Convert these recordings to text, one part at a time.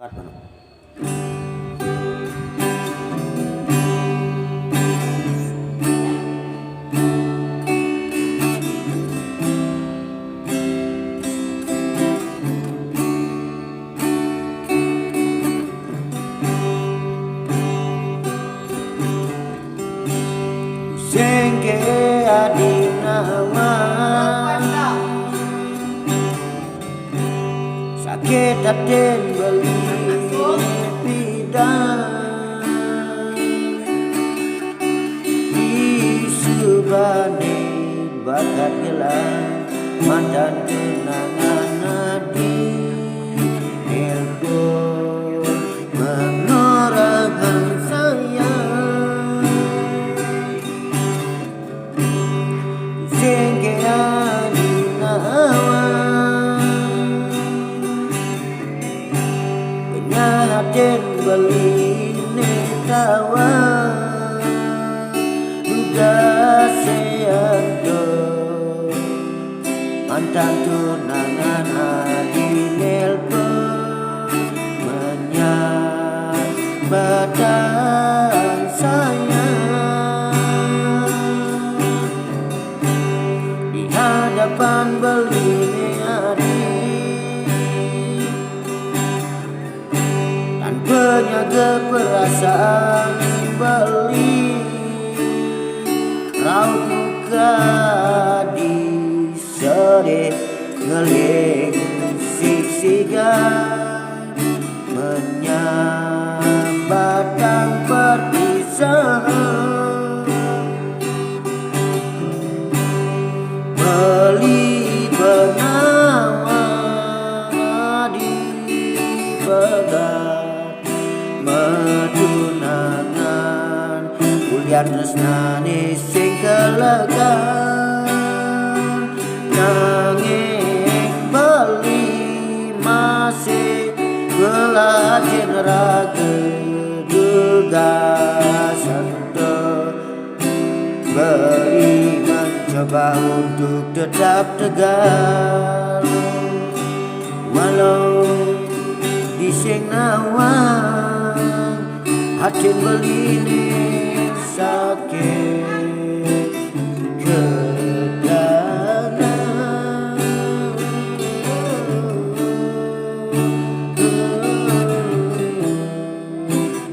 Sengke adinawa sakit aden beli pidang isubane bakat gelang mandan kenangan nadi elgo menorahkan sayang sengke adinawa penyaden beli kawan duga seando mantan tunangan adinelpo menyambatan sayang di hadapan beli penyaga perasaan beli raut muka di sore ngeling siksikan menyambatang perpisahan beli benama di pegang medunangan kuliah tresnane sing kelegan nanging beli masih belajen raga duga santo beli mencoba untuk tetap tegar walau dising nawang hati beli sakit kedanan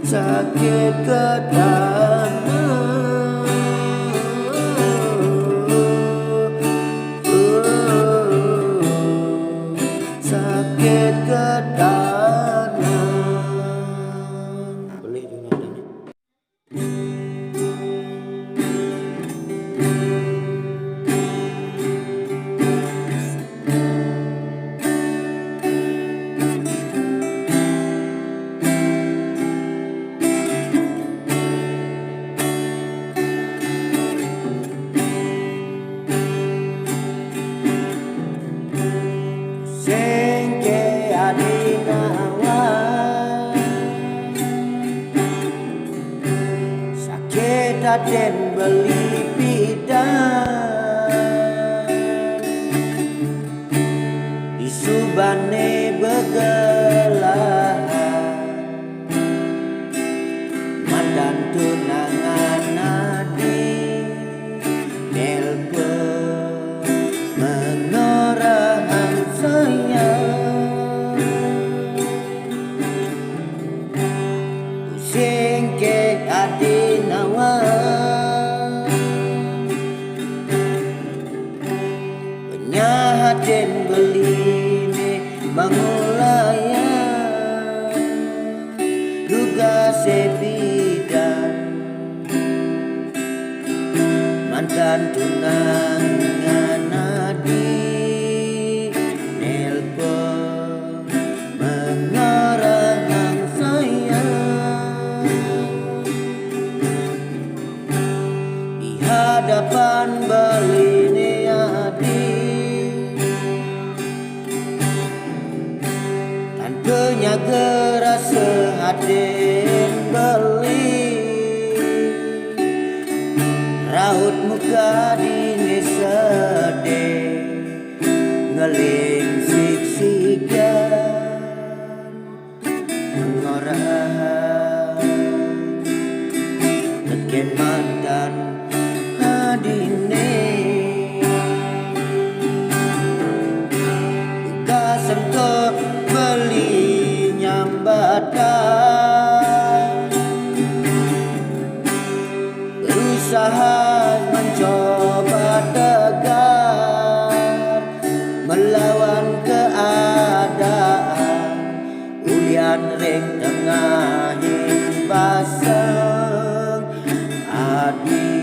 sakit kedanan sakit kedanan. Sengke adinawa sakit aden beli pidang isubane begelahan mandan tunangan nadi nelpo menorahkan sayang sengke adinawa penyaden beli mangulayan duga sepidan mantan tunangan nadi nelpon mengarang sayang di hadapan beli tanpa gerasa aden beli raut muka dini sedih ngeling siksikan ngorang teken mantan hadine kasem to beli nyambatan berusaha mencoba tegar melawan keadaan ulian ring tengah baseng adi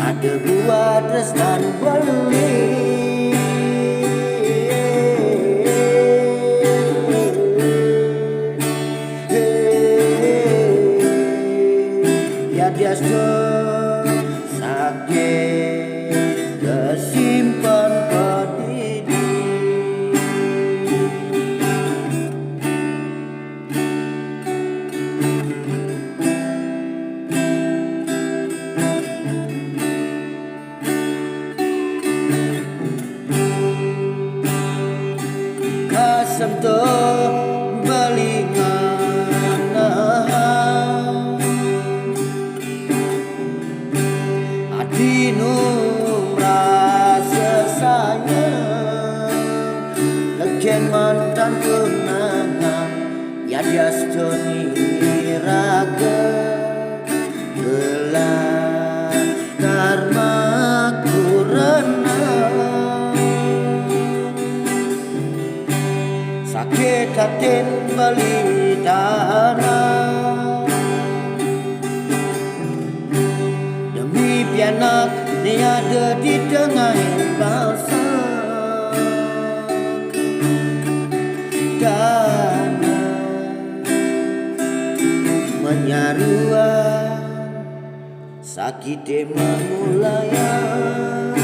ada buat restan beli ya dia sakit kesimpan pedidi kasem to belingan adinu rasa sayang legen mantan kenangan ya dia stoni raga gelar karma kurana sakit hatin beli tanah demi pianak ni ada di tengah bangsa dana menyaruan sakit memulayan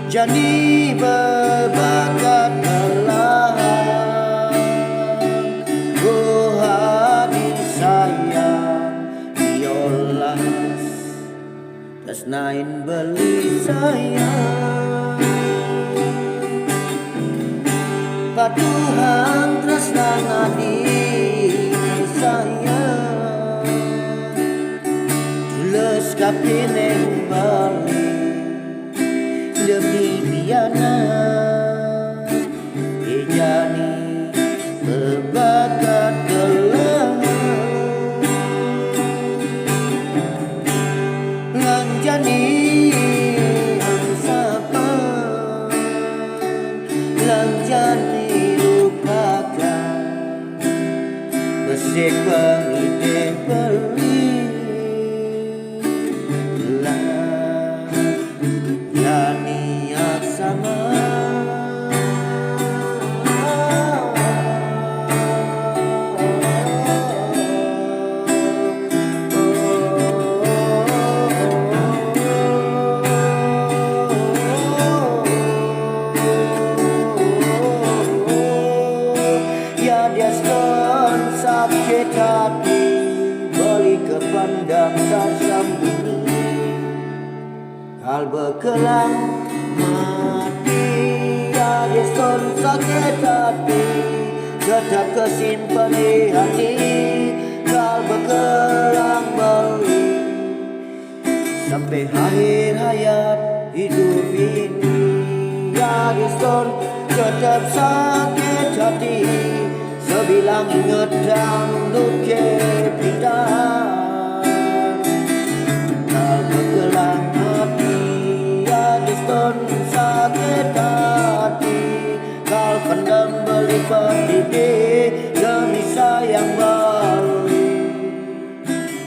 jadi berbakat perlahan oh hati sayang diolas tresnain beli sayang patuhan tresnan adik sayang tulus kapineng bali demi biana ejani berbakat gelang lanjani sapa lanjani lupakan besik pengide beli sakit hati beli kepandang tak sambungi hal berkelang mati ada son sakit hati tetap kesimpan di hati hal berkelang beli sampai akhir hayat hidup ini ada son tetap sakit hati sebilang inget dan luke pitan kal bergelang hati adiston sakit hati kal pendam beli pendidik demi sayang bali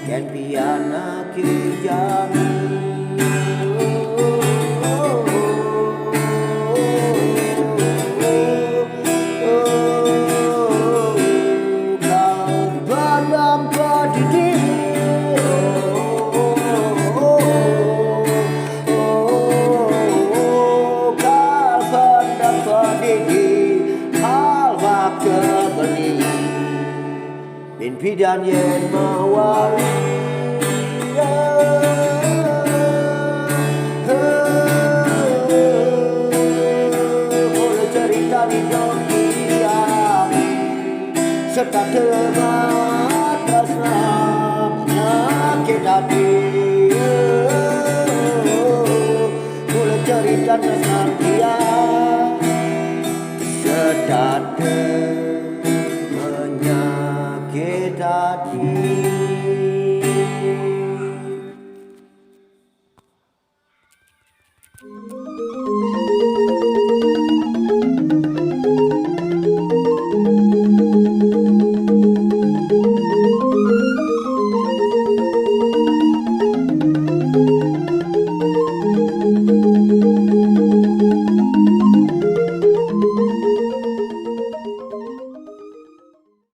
ken piana kijami bin pidan yen mawari boleh cerita di dunia serta teman tresna nyakit hati. Mulai cerita tresna dia sedada menyakit hati.